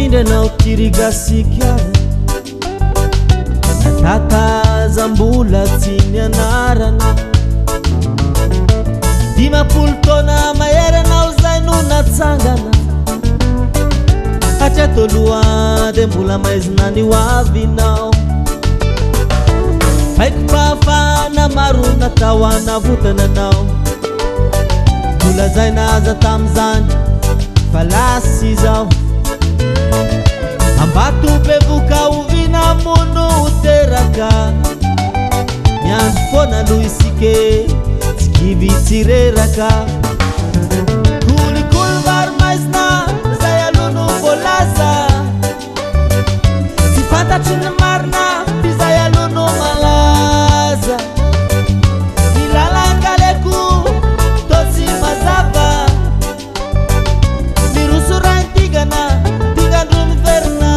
mindranao tirigasika natatazambola tsy nianarana dimapolo taona maheranao zay no natsangana hatratoloha de mbola maizina ho avinao haiko mpahafana maro natao anavotananao mbola zay naza tam'zany fa lasy zao ambato bevoka ovina mono teraka miandro foana aloha isike tsy kivy tsireraka kolikolo maro maizina zay aloha no voalaza tsy fantatry ny marina ty zay aloha no malaza milalangaleko to tsy mazava miroso raintigana tingandro miverina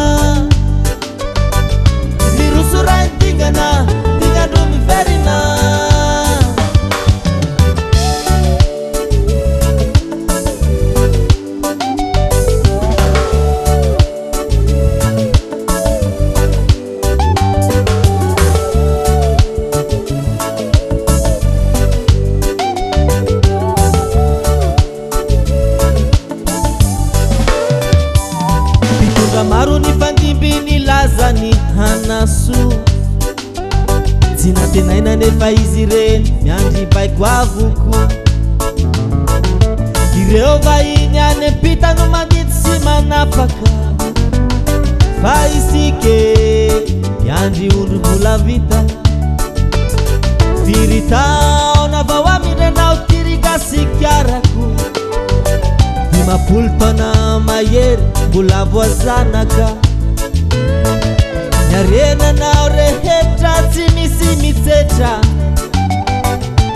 miroso raintigana tingandro miverina maro ny fandimbiny lazany hanaso tsy natenaina nefa izy reny miandry baiko avoko ireo vahiny any ampita no mandidy sy manapaka fa isike miandry ondro mbola vita firitaona vao amindranao tirigasikiarako dimapolo taona mahery mbola voazanaka niarenanao rehetra tsy misy mitsetra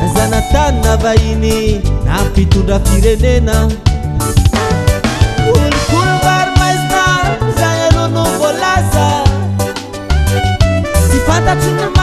nazanatany na vahiny nampitondra firenena kolokolo maro maizina zay aloha no voalaza tsy fantatry ny